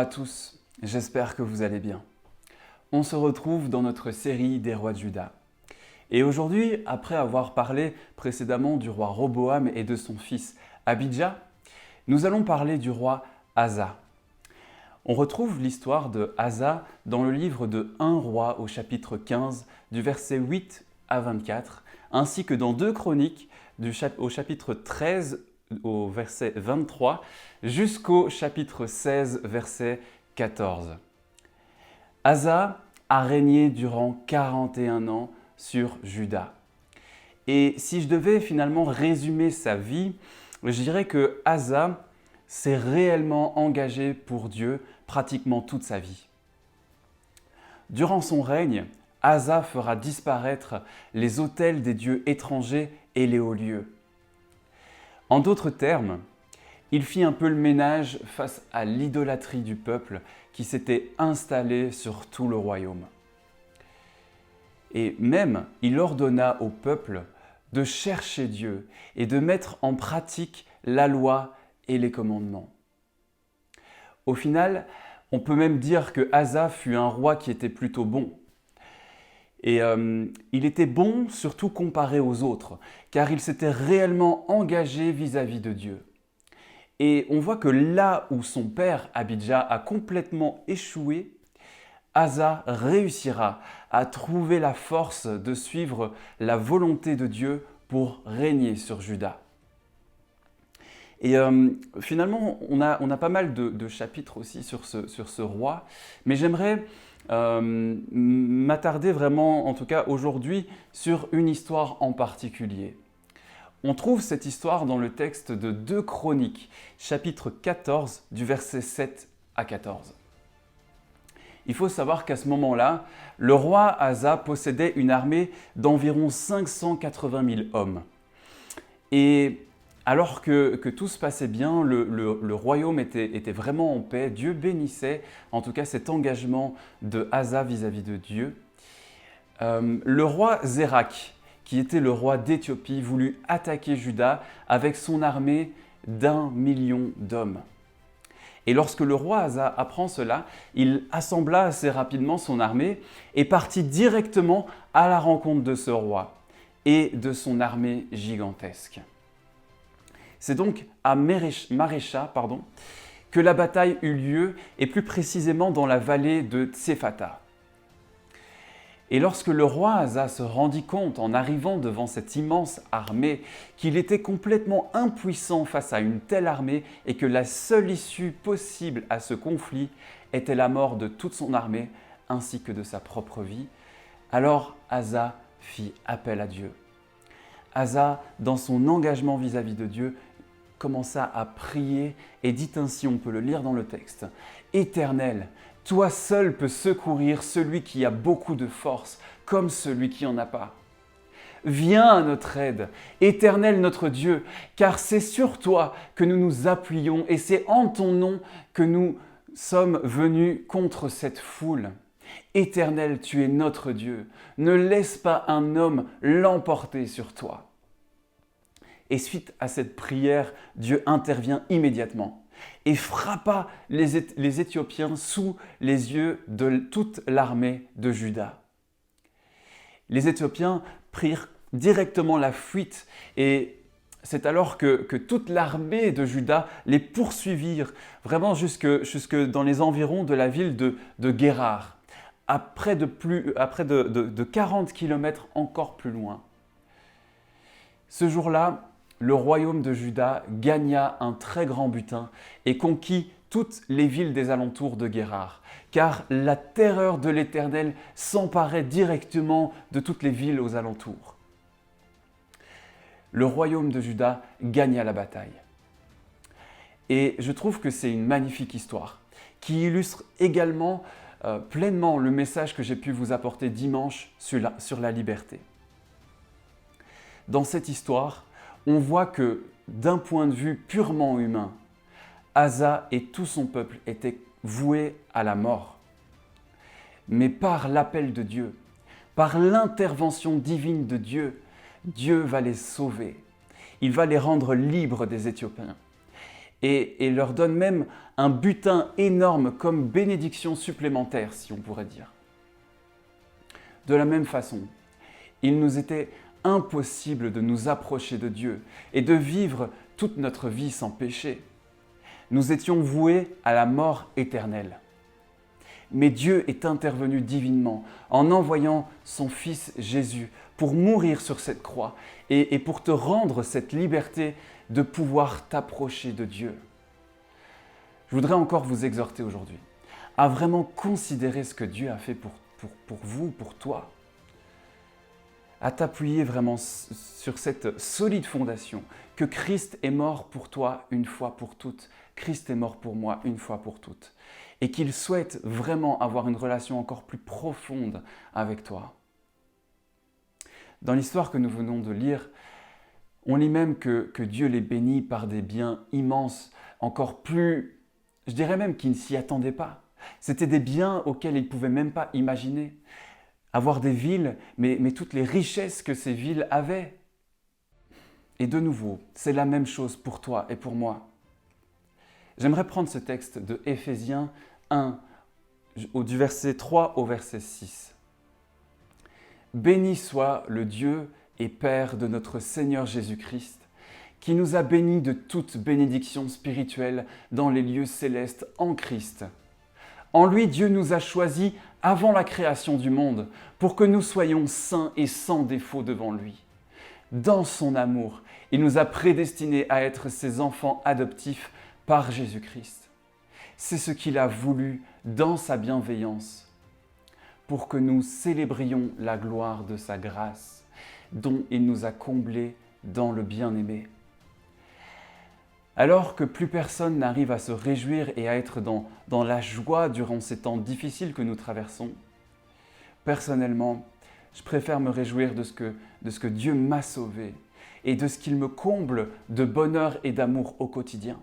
à tous, j'espère que vous allez bien. On se retrouve dans notre série des rois de Juda. Et aujourd'hui, après avoir parlé précédemment du roi Roboam et de son fils Abijah, nous allons parler du roi Asa. On retrouve l'histoire de Asa dans le livre de 1 roi au chapitre 15, du verset 8 à 24, ainsi que dans 2 Chroniques au chapitre 13 au verset 23 jusqu'au chapitre 16, verset 14. Asa a régné durant 41 ans sur Juda. Et si je devais finalement résumer sa vie, je dirais que Asa s'est réellement engagé pour Dieu pratiquement toute sa vie. Durant son règne, Asa fera disparaître les autels des dieux étrangers et les hauts lieux. En d'autres termes, il fit un peu le ménage face à l'idolâtrie du peuple qui s'était installée sur tout le royaume. Et même, il ordonna au peuple de chercher Dieu et de mettre en pratique la loi et les commandements. Au final, on peut même dire que Asa fut un roi qui était plutôt bon. Et il était bon surtout comparé aux autres, car il s'était réellement engagé vis-à-vis de Dieu. Et on voit que là où son père Abijah a complètement échoué, Asa réussira à trouver la force de suivre la volonté de Dieu pour régner sur Juda. Et finalement, on a pas mal de chapitres aussi sur ce roi, mais j'aimerais m'attarder vraiment, en tout cas aujourd'hui, sur une histoire en particulier. On trouve cette histoire dans le texte de 2 Chroniques, chapitre 14, du verset 7 à 14. Il faut savoir qu'à ce moment-là, le roi Asa possédait une armée d'environ 580 000 hommes. Et alors que tout se passait bien, le royaume était vraiment en paix, Dieu bénissait en tout cas cet engagement de Asa vis-à-vis de Dieu. Le roi Zérak, qui était le roi d'Éthiopie, voulut attaquer Juda avec son armée d'1 million d'hommes. Et lorsque le roi Asa apprend cela, il assembla assez rapidement son armée et partit directement à la rencontre de ce roi et de son armée gigantesque. C'est donc à Marécha que la bataille eut lieu, et plus précisément dans la vallée de Tsefata. Et lorsque le roi Asa se rendit compte, en arrivant devant cette immense armée, qu'il était complètement impuissant face à une telle armée et que la seule issue possible à ce conflit était la mort de toute son armée ainsi que de sa propre vie, alors Asa fit appel à Dieu. Asa, dans son engagement vis-à-vis de Dieu, commença à prier et dit ainsi, on peut le lire dans le texte, « Éternel, toi seul peux secourir celui qui a beaucoup de force, comme celui qui n'en a pas. Viens à notre aide, Éternel notre Dieu, car c'est sur toi que nous nous appuyons et c'est en ton nom que nous sommes venus contre cette foule. Éternel, tu es notre Dieu, ne laisse pas un homme l'emporter sur toi. » Et suite à cette prière, Dieu intervient immédiatement et frappa les Éthiopiens sous les yeux de toute l'armée de Juda. Les Éthiopiens prirent directement la fuite et c'est alors que toute l'armée de Juda les poursuivirent vraiment jusque dans les environs de la ville de Guérar, à près de 40 km encore plus loin. Ce jour-là, le royaume de Juda gagna un très grand butin et conquit toutes les villes des alentours de Guérar, car la terreur de l'Éternel s'emparait directement de toutes les villes aux alentours. Le royaume de Juda gagna la bataille. Et je trouve que c'est une magnifique histoire qui illustre également pleinement le message que j'ai pu vous apporter dimanche sur la liberté. Dans cette histoire, on voit que, d'un point de vue purement humain, Asa et tout son peuple étaient voués à la mort. Mais par l'appel de Dieu, par l'intervention divine de Dieu, Dieu va les sauver. Il va les rendre libres des Éthiopiens. et leur donne même un butin énorme comme bénédiction supplémentaire, si on pourrait dire. De la même façon, il nous était impossible de nous approcher de Dieu et de vivre toute notre vie sans péché. Nous étions voués à la mort éternelle. Mais Dieu est intervenu divinement en envoyant son Fils Jésus pour mourir sur cette croix et pour te rendre cette liberté de pouvoir t'approcher de Dieu. Je voudrais encore vous exhorter aujourd'hui à vraiment considérer ce que Dieu a fait pour vous, pour toi, à t'appuyer vraiment sur cette solide fondation que Christ est mort pour toi une fois pour toutes, Christ est mort pour moi une fois pour toutes, et qu'il souhaite vraiment avoir une relation encore plus profonde avec toi. Dans l'histoire que nous venons de lire, on lit même que Dieu les bénit par des biens immenses, encore plus, je dirais même qu'ils ne s'y attendaient pas. C'était des biens auxquels ils ne pouvaient même pas imaginer. Avoir des villes, mais toutes les richesses que ces villes avaient. Et de nouveau, c'est la même chose pour toi et pour moi. J'aimerais prendre ce texte de Éphésiens 1, du verset 3 au verset 6. « Béni soit le Dieu et Père de notre Seigneur Jésus-Christ, qui nous a bénis de toute bénédiction spirituelle dans les lieux célestes en Christ. En lui, Dieu nous a choisis avant la création du monde pour que nous soyons saints et sans défaut devant lui. Dans son amour, il nous a prédestinés à être ses enfants adoptifs par Jésus-Christ. C'est ce qu'il a voulu dans sa bienveillance, pour que nous célébrions la gloire de sa grâce, dont il nous a comblés dans le bien-aimé. » Alors que plus personne n'arrive à se réjouir et à être dans la joie durant ces temps difficiles que nous traversons, personnellement, je préfère me réjouir de ce que Dieu m'a sauvé et de ce qu'il me comble de bonheur et d'amour au quotidien.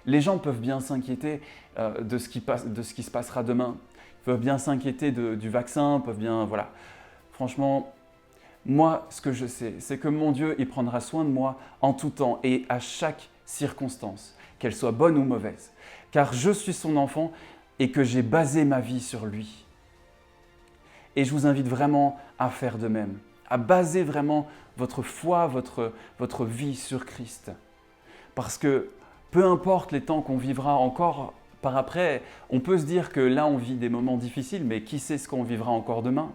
Les gens peuvent bien s'inquiéter de ce qui se passera demain, ils peuvent bien s'inquiéter du vaccin, peuvent bien, voilà. Franchement, moi, ce que je sais, c'est que mon Dieu, il prendra soin de moi en tout temps et à chaque circonstance, qu'elle soit bonne ou mauvaise, car je suis son enfant et que j'ai basé ma vie sur lui. Et je vous invite vraiment à faire de même, à baser vraiment votre foi, votre vie sur Christ. Parce que peu importe les temps qu'on vivra encore par après, on peut se dire que là, on vit des moments difficiles, mais qui sait ce qu'on vivra encore demain?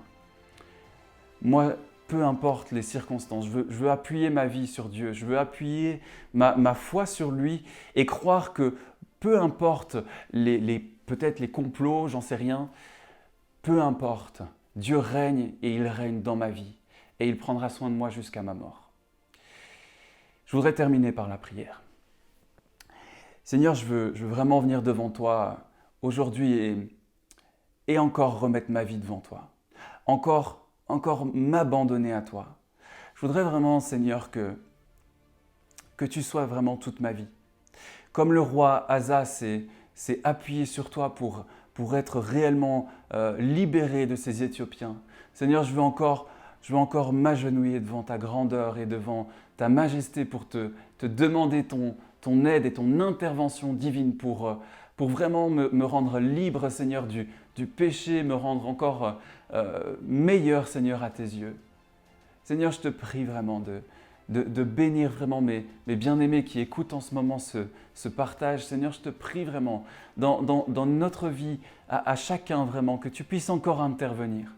Moi, peu importe les circonstances, je veux appuyer ma vie sur Dieu, je veux appuyer ma foi sur lui et croire que peu importe peut-être les complots, j'en sais rien, peu importe, Dieu règne et il règne dans ma vie et il prendra soin de moi jusqu'à ma mort. Je voudrais terminer par la prière. Seigneur, je veux vraiment venir devant toi aujourd'hui et encore remettre ma vie devant toi, encore m'abandonner à toi. Je voudrais vraiment, Seigneur, que tu sois vraiment toute ma vie. Comme le roi Asa s'est appuyé sur toi pour être réellement libéré de ces Éthiopiens. Seigneur, je veux encore m'agenouiller devant ta grandeur et devant ta majesté pour te demander ton aide et ton intervention divine pour vraiment me rendre libre, Seigneur, du péché, me rendre encore meilleur, Seigneur, à tes yeux. Seigneur, je te prie vraiment de bénir vraiment mes bien-aimés qui écoutent en ce moment ce partage. Seigneur, je te prie vraiment dans notre vie, à chacun vraiment, que tu puisses encore intervenir,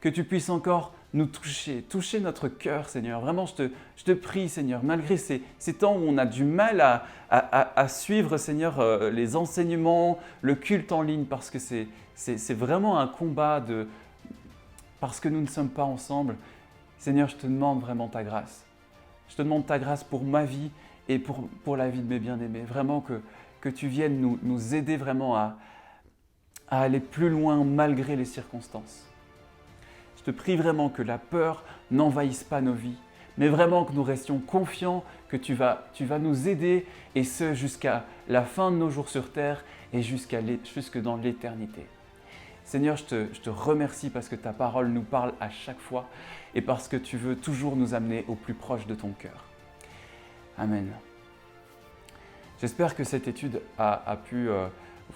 que tu puisses encore nous toucher notre cœur, Seigneur. Vraiment, je te prie, Seigneur, malgré ces temps où on a du mal à suivre, Seigneur, les enseignements, le culte en ligne, parce que c'est vraiment un combat parce que nous ne sommes pas ensemble. Seigneur, je te demande vraiment ta grâce. Je te demande ta grâce pour ma vie et pour la vie de mes bien-aimés. Vraiment que tu viennes nous aider vraiment à aller plus loin malgré les circonstances. Je te prie vraiment que la peur n'envahisse pas nos vies, mais vraiment que nous restions confiants que tu vas nous aider, et ce jusqu'à la fin de nos jours sur terre et jusque dans l'éternité. Seigneur, je te remercie parce que ta parole nous parle à chaque fois et parce que tu veux toujours nous amener au plus proche de ton cœur. Amen. J'espère que cette étude a pu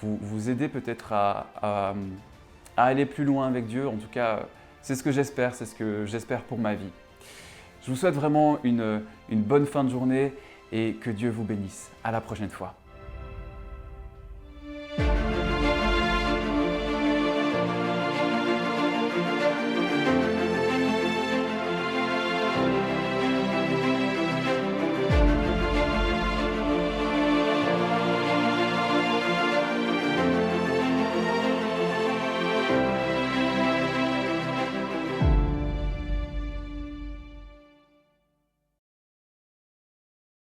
vous aider peut-être à aller plus loin avec Dieu. En tout cas, c'est ce que j'espère pour ma vie. Je vous souhaite vraiment une bonne fin de journée et que Dieu vous bénisse. À la prochaine fois.